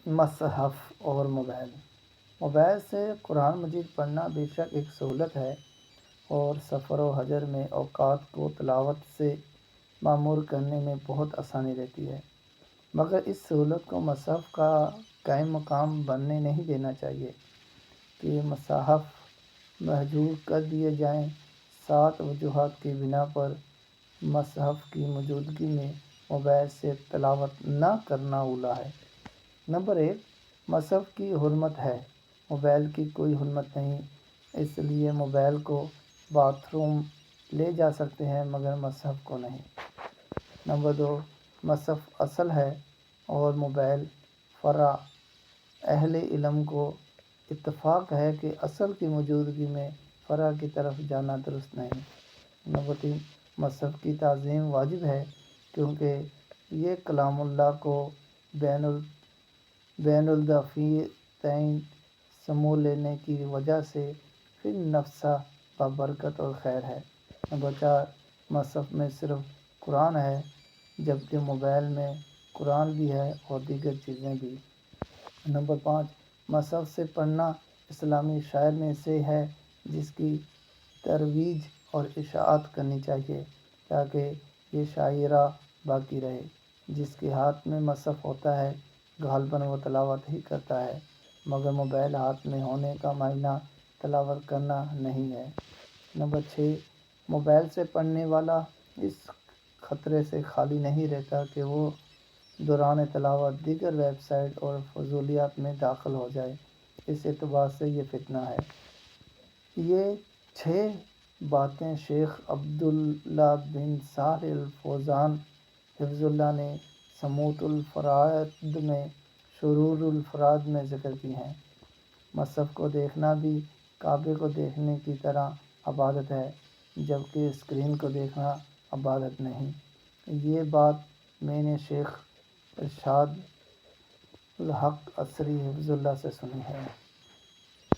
مصحف اور موبائل سے قرآن مجید پڑھنا بے شک ایک سہولت ہے اور سفر و حضر میں اوقات کو تلاوت سے معمور کرنے میں بہت آسانی رہتی ہے، مگر اس سہولت کو مصحف کا قائم مقام بننے نہیں دینا چاہیے کہ مصاحف محجور کر دیے جائیں۔ 7 وجوہات کی بنا پر مصحف کی موجودگی میں موبائل سے تلاوت نہ کرنا اولیٰ ہے۔ نمبر 1، مصحف کی حرمت ہے، موبائل کی کوئی حرمت نہیں، اس لیے موبائل کو باتھ روم لے جا سکتے ہیں مگر مصحف کو نہیں۔ نمبر 2، مصحف اصل ہے اور موبائل فرع۔ اہل علم کو اتفاق ہے کہ اصل کی موجودگی میں فرع کی طرف جانا درست نہیں۔ نمبر 3، مصحف کی تعظیم واجب ہے کیونکہ یہ کلام اللہ کو بین الدفتین سمو لینے کی وجہ سے فی النفس بابرکت اور خیر ہے۔ نمبر 4، مصحف میں صرف قرآن ہے جبکہ موبائل میں قرآن بھی ہے اور دیگر چیزیں بھی۔ نمبر 5، مصحف سے پڑھنا اسلامی شعائر میں سے ہے جس کی ترویج اور اشاعت کرنی چاہیے تاکہ یہ شاعرہ باقی رہے۔ جس کے ہاتھ میں مصحف ہوتا ہے غالباً وہ تلاوت ہی کرتا ہے، مگر موبائل ہاتھ میں ہونے کا معنی تلاوت کرنا نہیں ہے۔ نمبر 6، موبائل سے پڑھنے والا اس خطرے سے خالی نہیں رہتا کہ وہ دوران تلاوت دیگر ویب سائٹ اور فضولیات میں داخل ہو جائے۔ اس اعتبار سے یہ فتنہ ہے۔ یہ 6 باتیں شیخ عبداللہ بن صالح الفوزان حفظہ اللہ نے سموت الفرائد میں شرور الافراد میں ذکر کی ہیں۔ مصحف کو دیکھنا بھی کعبے کو دیکھنے کی طرح عبادت ہے جبکہ اسکرین کو دیکھنا عبادت نہیں۔ یہ بات میں نے شیخ ارشاد الحق عصری حفظہ اللہ سے سنی ہے۔